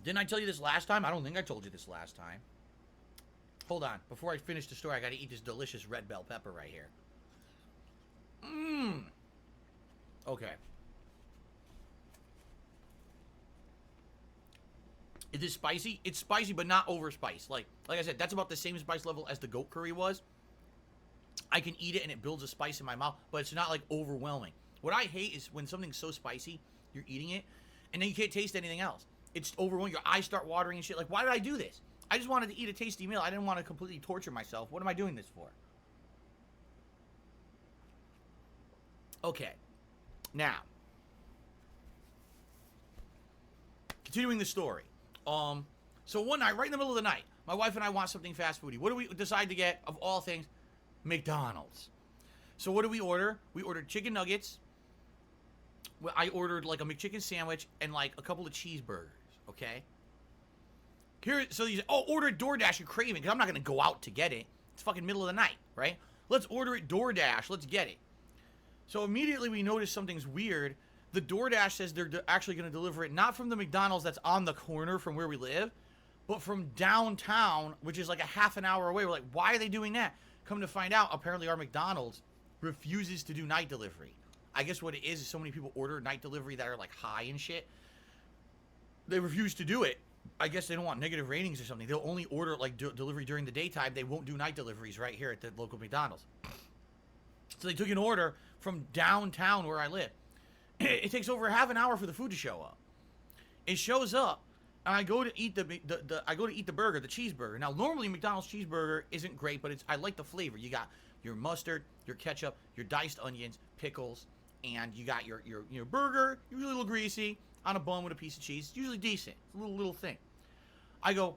Didn't I tell you this last time? I don't think I told you this last time. Hold on. Before I finish the story, I gotta eat this delicious red bell pepper right here. Okay. Is it spicy? It's spicy, but not over spice. Like I said, that's about the same spice level as the goat curry was. I can eat it and it builds a spice in my mouth, but it's not like overwhelming. What I hate is when something's so spicy, you're eating it, and then you can't taste anything else. It's overwhelming. Your eyes start watering and shit. Like, why did I do this? I just wanted to eat a tasty meal. I didn't want to completely torture myself. What am I doing this for? Okay. Now, continuing the story. So one night, right in the middle of the night, my wife and I want something fast foody. What do we decide to get, of all things? McDonald's. So what do we order? We ordered chicken nuggets. Well, I ordered like a McChicken sandwich and like a couple of cheeseburgers, okay? So you say, oh, order it DoorDash, you're craving, because I'm not going to go out to get it. It's fucking middle of the night, right? Let's order it DoorDash, let's get it. So immediately we notice something's weird. The DoorDash says they're actually going to deliver it not from the McDonald's that's on the corner from where we live, but from downtown, which is like a half an hour away. We're like, why are they doing that? Come to find out, apparently our McDonald's refuses to do night delivery. I guess what it is so many people order night delivery that are like high and shit. They refuse to do it. I guess they don't want negative ratings or something. They'll only order like delivery during the daytime. They won't do night deliveries right here at the local McDonald's. So they took an order from downtown where I live. It takes over half an hour for the food to show up. It shows up, and I go to eat the burger, the cheeseburger. Now, normally McDonald's cheeseburger isn't great, but I like the flavor. You got your mustard, your ketchup, your diced onions, pickles, and you got your burger, usually a little greasy, on a bun with a piece of cheese. It's usually decent. It's a little thing. I go,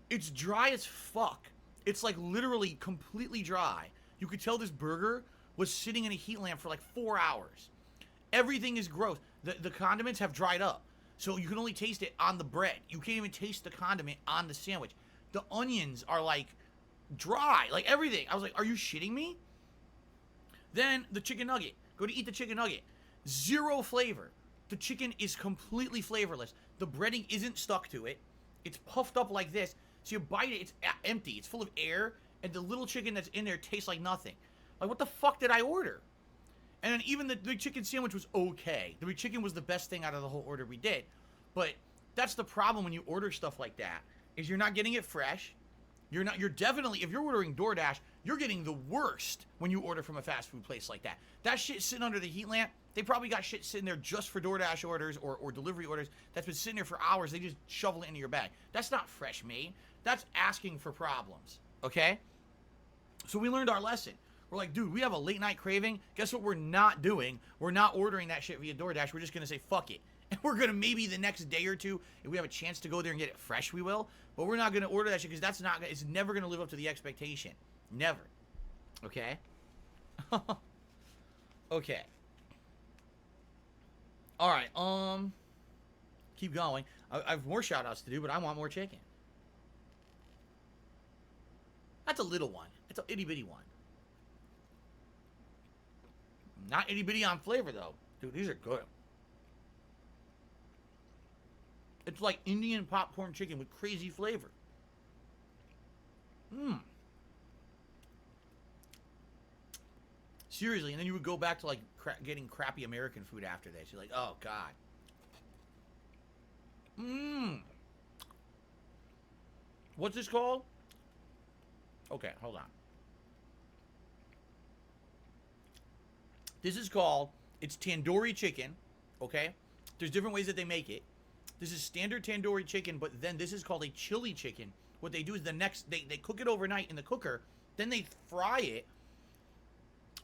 it's dry as fuck. It's like literally completely dry. You could tell this burger was sitting in a heat lamp for like 4 hours. Everything is gross. The condiments have dried up. So you can only taste it on the bread. You can't even taste the condiment on the sandwich. The onions are like dry, like everything. I was like, are you shitting me? Then the chicken nugget. Go to eat the chicken nugget. Zero flavor. The chicken is completely flavorless. The breading isn't stuck to it. It's puffed up like this. So you bite it, it's empty. It's full of air, and the little chicken that's in there tastes like nothing. Like, what the fuck did I order? And then even the chicken sandwich was okay. The chicken was the best thing out of the whole order we did. But that's the problem when you order stuff like that, is you're not getting it fresh. You're definitely, if you're ordering DoorDash, you're getting the worst when you order from a fast food place like that. That shit sitting under the heat lamp, they probably got shit sitting there just for DoorDash orders or delivery orders that's been sitting there for hours. They just shovel it into your bag. That's not fresh made. That's asking for problems, okay? So we learned our lesson. We're like, dude, we have a late night craving. Guess what we're not doing? We're not ordering that shit via DoorDash. We're just going to say, fuck it. And we're going to maybe the next day or two, if we have a chance to go there and get it fresh, we will. But we're not going to order that shit because it's never going to live up to the expectation. Never. Okay? Okay. All right, keep going. I have more shout-outs to do, but I want more chicken. That's a little one. It's an itty-bitty one. Not itty-bitty on flavor, though. Dude, these are good. It's like Indian popcorn chicken with crazy flavor. Mmm. Seriously, and then you would go back to, like, getting crappy American food after this. You're like, oh, God. Mmm. What's this called? Okay, hold on. This is called, it's tandoori chicken, okay? There's different ways that they make it. This is standard tandoori chicken, but then this is called a chili chicken. What they do is they cook it overnight in the cooker, then they fry it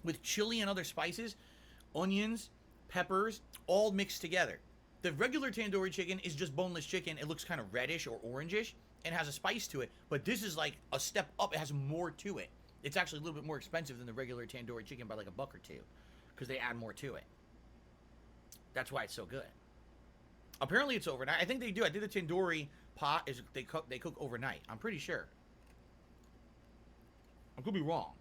with chili and other spices, onions, peppers, all mixed together. The regular tandoori chicken is just boneless chicken. It looks kind of reddish or orangish and has a spice to it, but this is like a step up. It has more to it. It's actually a little bit more expensive than the regular tandoori chicken by like $1 or $2 because they add more to it. That's why it's so good. Apparently it's overnight. I think they do. I did the tandoori pot. They cook overnight. I'm pretty sure. I could be wrong.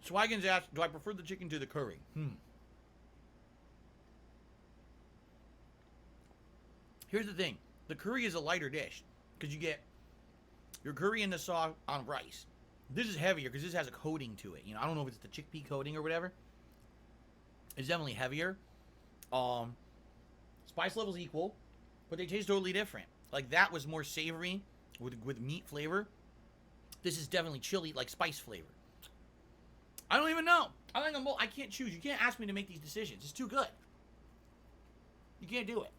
Swagins asked, do I prefer the chicken to the curry? Here's the thing. The curry is a lighter dish because you get your curry and the sauce on rice. This is heavier because this has a coating to it. You know, I don't know if it's the chickpea coating or whatever. It's definitely heavier. Spice level's equal, but they taste totally different. Like that was more savory with meat flavor. This is definitely chili, like spice flavor. I don't even know. I can't choose. You can't ask me to make these decisions. It's too good. You can't do it.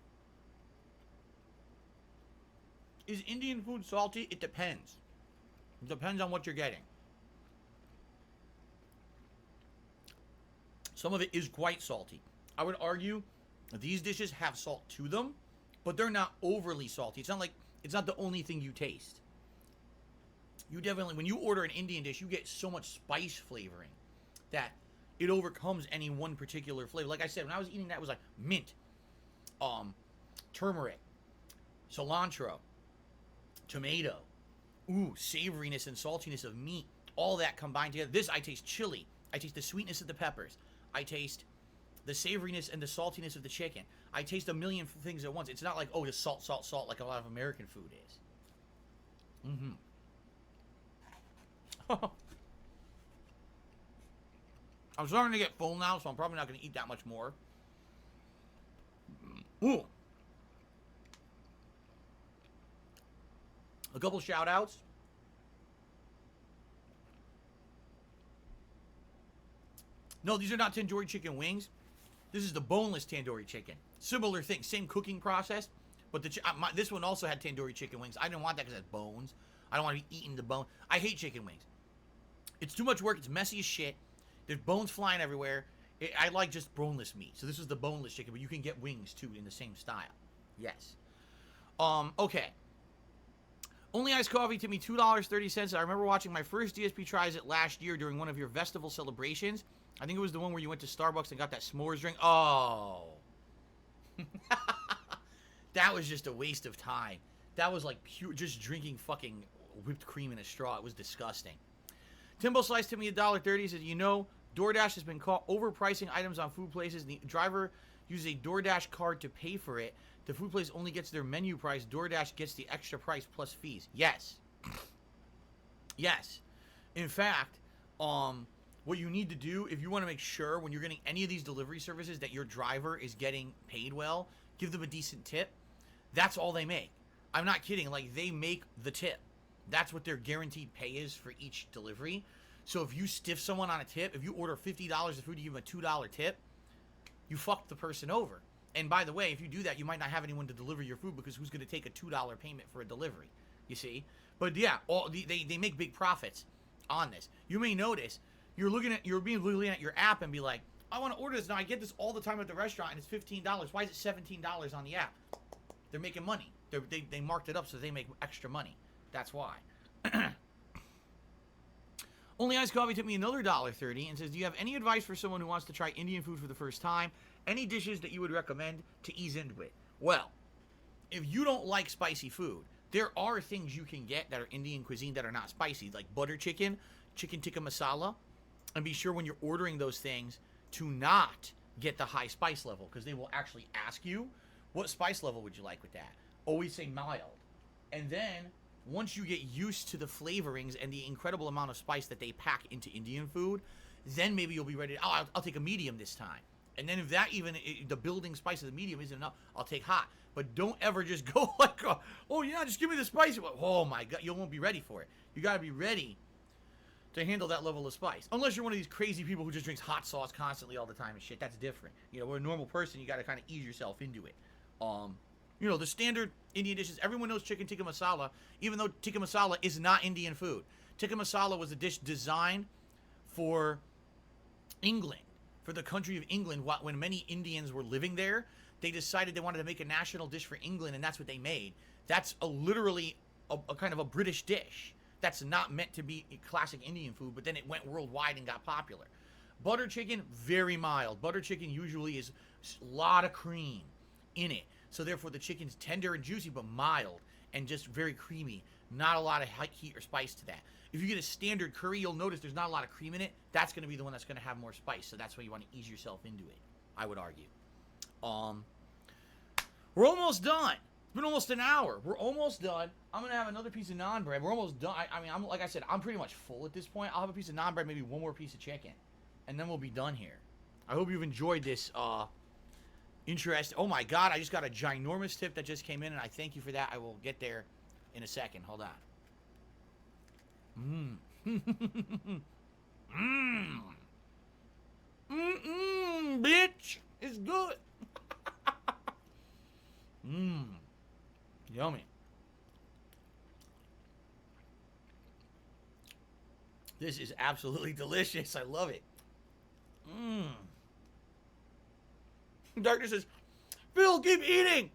Is Indian food salty? It depends. It depends on what you're getting. Some of it is quite salty. I would argue these dishes have salt to them, but they're not overly salty. It's not the only thing you taste. You definitely, when you order an Indian dish, you get so much spice flavoring that it overcomes any one particular flavor. Like I said, when I was eating that, it was like mint, turmeric, cilantro, tomato, savoriness and saltiness of meat, all that combined together. This, I taste chili. I taste the sweetness of the peppers. I taste the savoriness and the saltiness of the chicken. I taste a million things at once. It's not like, just salt, salt, salt, like a lot of American food is. I'm starting to get full now, so I'm probably not going to eat that much more. Ooh. A couple shout outs. No, these are not tandoori chicken wings. This is the boneless tandoori chicken. Similar thing, same cooking process, but this one also had tandoori chicken wings. I didn't want that because it has bones. I don't want to be eating the bone. I hate chicken wings. It's too much work. It's messy as shit. There's bones flying everywhere. I like just boneless meat. So this is the boneless chicken, but you can get wings too in the same style. Yes. Okay. Only iced coffee to me $2.30. I remember watching my first DSP Tries It last year during one of your festival celebrations. I think it was the one where you went to Starbucks and got that s'mores drink. Oh. That was just a waste of time. That was like pure, just drinking fucking whipped cream in a straw. It was disgusting. Timbo Slice to me $1.30. Says, DoorDash has been caught overpricing items on food places. The driver uses a DoorDash card to pay for it. The food place only gets their menu price. DoorDash gets the extra price plus fees. Yes. Yes. In fact, what you need to do if you want to make sure when you're getting any of these delivery services that your driver is getting paid well, give them a decent tip. That's all they make. I'm not kidding. Like, they make the tip. That's what their guaranteed pay is for each delivery. So if you stiff someone on a tip, if you order $50 of food, you give them a $2 tip, you fucked the person over. And by the way, if you do that, you might not have anyone to deliver your food because who's going to take a $2 payment for a delivery? You see? But yeah, they make big profits on this. You may notice you're looking at your app and be like, I want to order this now. I get this all the time at the restaurant and it's $15. Why is it $17 on the app? They're making money. They marked it up so they make extra money. That's why. Only Iced Coffee took me another $1.30 and says, do you have any advice for someone who wants to try Indian food for the first time? Any dishes that you would recommend to ease into it? Well, if you don't like spicy food, there are things you can get that are Indian cuisine that are not spicy, like butter chicken, chicken tikka masala, and be sure when you're ordering those things to not get the high spice level, because they will actually ask you, what spice level would you like with that? Always say mild. And then, once you get used to the flavorings and the incredible amount of spice that they pack into Indian food, then maybe you'll be ready to, I'll take a medium this time. And then if that the building spice of the medium isn't enough, I'll take hot. But don't ever just go like, oh yeah, just give me the spicy one. Oh my God, you won't be ready for it. You gotta be ready to handle that level of spice. Unless you're one of these crazy people who just drinks hot sauce constantly all the time and shit. That's different. You know, we're a normal person, you gotta kind of ease yourself into it. You know, the standard Indian dishes, everyone knows chicken tikka masala, even though tikka masala is not Indian food. Tikka masala was a dish designed for England, for the country of England. When many Indians were living there, they decided they wanted to make a national dish for England, and that's what they made. That's literally a kind of a British dish. That's not meant to be classic Indian food, but then it went worldwide and got popular. Butter chicken, very mild. Butter chicken usually is a lot of cream in it. So therefore the chicken's tender and juicy, but mild and just very creamy. Not a lot of heat or spice to that. If you get a standard curry, you'll notice there's not a lot of cream in it. That's going to be the one that's going to have more spice. So that's why you want to ease yourself into it, I would argue. We're almost done. It's been almost an hour. We're almost done. I'm going to have another piece of naan bread. We're almost done. I mean, like I said, I'm pretty much full at this point. I'll have a piece of naan bread, maybe one more piece of chicken, and then we'll be done here. I hope you've enjoyed this, interesting. Oh my God, I just got a ginormous tip that just came in, and I thank you for that. I will get there in a second. Hold on. Bitch, it's good. Yummy. This is absolutely delicious. I love it. Darkness says, Phil, keep eating.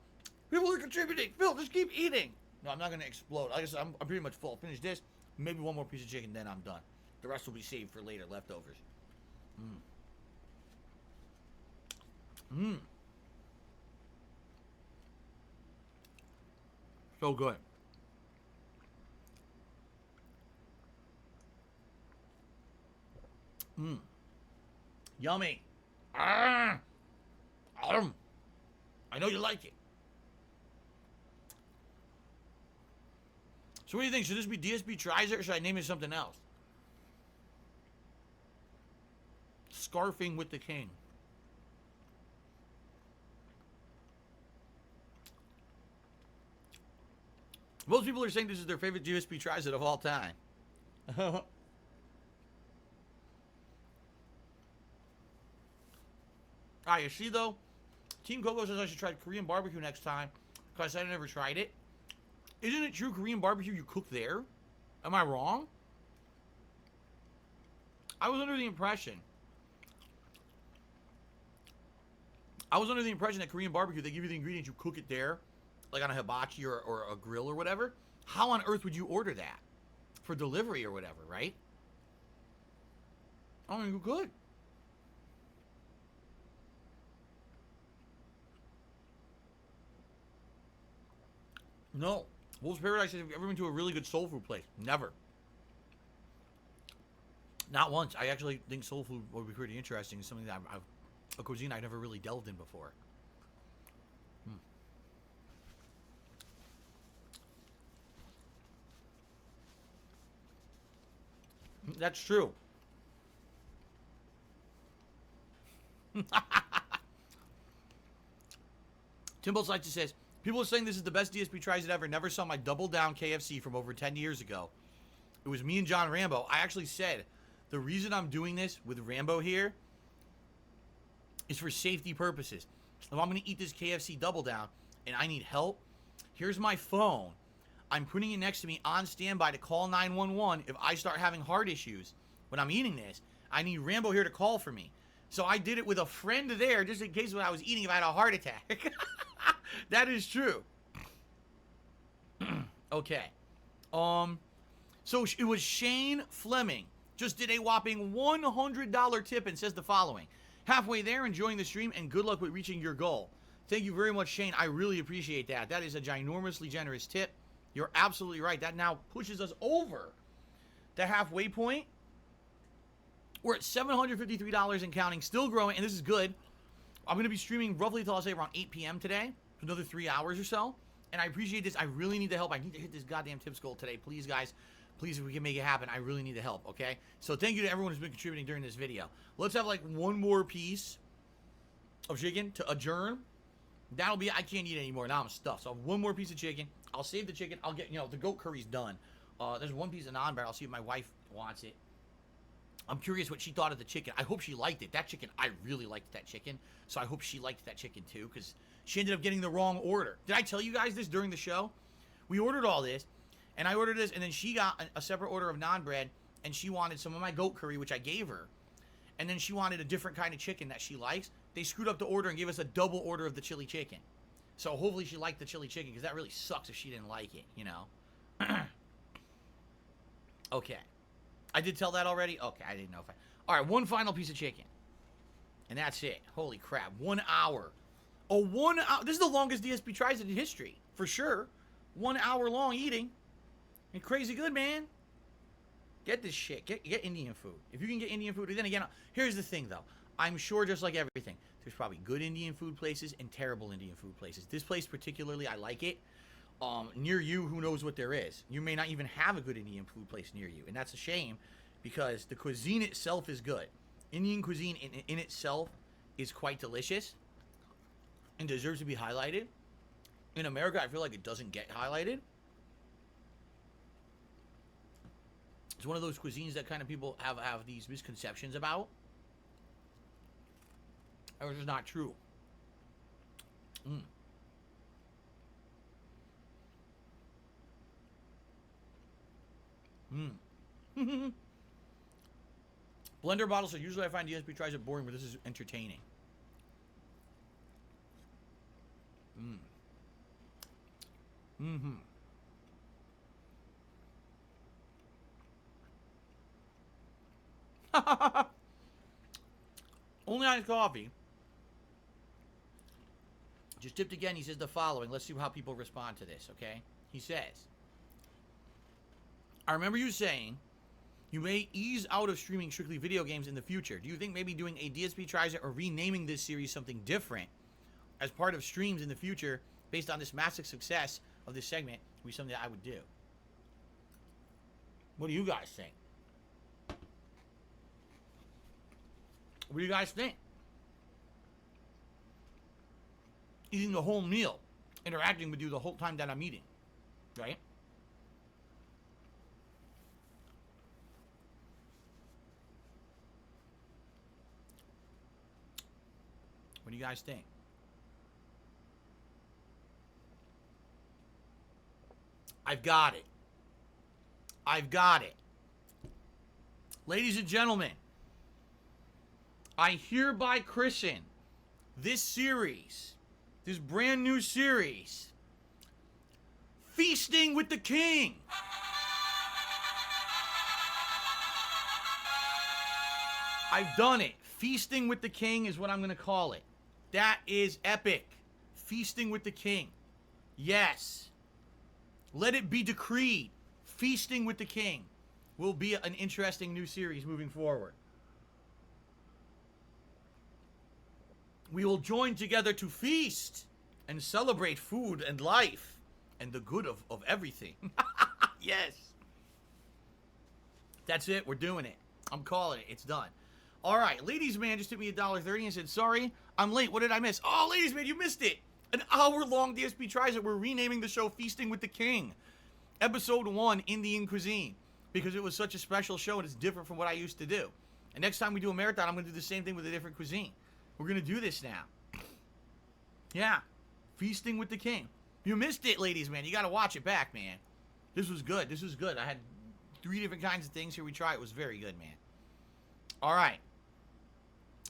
People are contributing. Phil, just keep eating. No, I'm not going to explode. Like I said, I'm pretty much full. Finish this. Maybe one more piece of chicken, then I'm done. The rest will be saved for later, leftovers. So good. Yummy. I know you like it. So what do you think? Should this be DSP Tries It, or should I name it something else? Scarfing with the King. Most people are saying this is their favorite DSP Tries It of all time. Alright, you see though? Team Coco says I should try Korean barbecue next time because I never tried it. Isn't it true Korean barbecue you cook there? Am I wrong? I was under the impression that Korean barbecue, they give you the ingredients, you cook it there, like on a hibachi or a grill or whatever. How on earth would you order that? For delivery or whatever, right? I mean, you could. No. Wolf's Paradise says, have you ever been to a really good soul food place? Never. Not once. I actually think soul food would be pretty interesting. It's something that a cuisine I've never really delved in before. That's true. Timbo Slicer says, people are saying this is the best DSP tries it ever. Never saw my Double Down KFC from over 10 years ago. It was me and John Rambo. I actually said, the reason I'm doing this with Rambo here is for safety purposes. If I'm going to eat this KFC Double Down and I need help, here's my phone. I'm putting it next to me on standby to call 911 if I start having heart issues when I'm eating this. I need Rambo here to call for me. So I did it with a friend there just in case when I was eating if I had a heart attack. That is true. Okay. So it was Shane Fleming. Just did a whopping $100 tip and says the following. Halfway there, enjoying the stream, and good luck with reaching your goal. Thank you very much, Shane. I really appreciate that. That is a ginormously generous tip. You're absolutely right. That now pushes us over the halfway point. We're at $753 and counting, still growing, and this is good. I'm going to be streaming roughly until I'll say around 8 p.m. today, another 3 hours or so. And I appreciate this. I really need the help. I need to hit this goddamn tips goal today. Please, guys. Please, if we can make it happen, I really need the help, okay? So thank you to everyone who's been contributing during this video. Let's have like one more piece of chicken to adjourn. That'll be, I can't eat anymore. Now I'm stuffed. So I have one more piece of chicken. I'll save the chicken. I'll get, the goat curry's done. There's one piece of naan bread. I'll see if my wife wants it. I'm curious what she thought of the chicken. I hope she liked it. That chicken, I really liked that chicken. So I hope she liked that chicken too, because she ended up getting the wrong order. Did I tell you guys this during the show? We ordered all this, and I ordered this, and then she got a separate order of naan bread, and she wanted some of my goat curry, which I gave her. And then she wanted a different kind of chicken that she likes. They screwed up the order and gave us a double order of the chili chicken. So hopefully she liked the chili chicken, because that really sucks if she didn't like it, Okay. I did tell that already? Okay, I didn't know if I... All right, one final piece of chicken. And that's it. Holy crap. 1 hour. Oh, 1 hour. This is the longest DSP tries it in history. For sure. 1 hour long eating. And crazy good, man. Get this shit. Get Indian food. If you can get Indian food. Then again, here's the thing, though. I'm sure just like everything, there's probably good Indian food places and terrible Indian food places. This place particularly, I like it. Near you, who knows what there is. You may not even have a good Indian food place near you. And that's a shame, because the cuisine itself is good. Indian cuisine in itself is quite delicious and deserves to be highlighted. In America, I feel like it doesn't get highlighted. It's one of those cuisines that kind of people have these misconceptions about. Which is not true. Blender bottle, so usually I find DSP tries it boring, but this is entertaining. Only iced coffee. Just tipped again. He says the following. Let's see how people respond to this, okay? He says, I remember you saying you may ease out of streaming strictly video games in the future. Do you think maybe doing a DSP tries it or renaming this series something different as part of streams in the future based on this massive success of this segment would be something that I would do? What do you guys think? What do you guys think? Eating the whole meal, interacting with you the whole time that I'm eating, right? What do you guys think? I've got it. I've got it. Ladies and gentlemen, I hereby christen this series, this brand new series, Feasting with the King. I've done it. Feasting with the King is what I'm going to call it. That is epic. Feasting with the King. Yes. Let it be decreed. Feasting with the King. will be an interesting new series moving forward. We will join together to feast and celebrate food and life and the good of everything. Yes. That's it. We're doing it. I'm calling it. It's done. All right. Ladies Man just hit me $1.30 and said, sorry, I'm late. What did I miss? Oh, Ladies Man, you missed it. An hour-long DSP Tries It. We're renaming the show Feasting with the King. Episode 1, Indian Cuisine. Because it was such a special show and it's different from what I used to do. And next time we do a marathon, I'm going to do the same thing with a different cuisine. We're going to do this now. Yeah. Feasting with the King. You missed it, Ladies Man. You got to watch it back, man. This was good. This was good. I had 3 different kinds of things here we tried. It was very good, man. All right.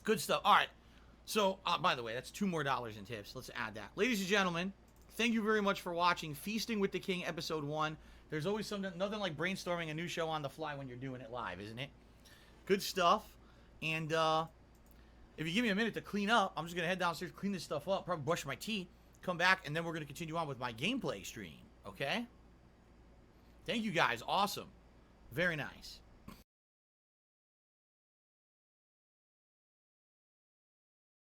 Good stuff. All right. So, by the way, that's $2 more in tips. Let's add that. Ladies and gentlemen, thank you very much for watching Feasting with the King, Episode 1. There's always nothing like brainstorming a new show on the fly when you're doing it live, isn't it? Good stuff. And if you give me a minute to clean up, I'm just going to head downstairs, clean this stuff up, probably brush my teeth, come back, and then we're going to continue on with my gameplay stream. Okay? Thank you guys. Awesome. Very nice.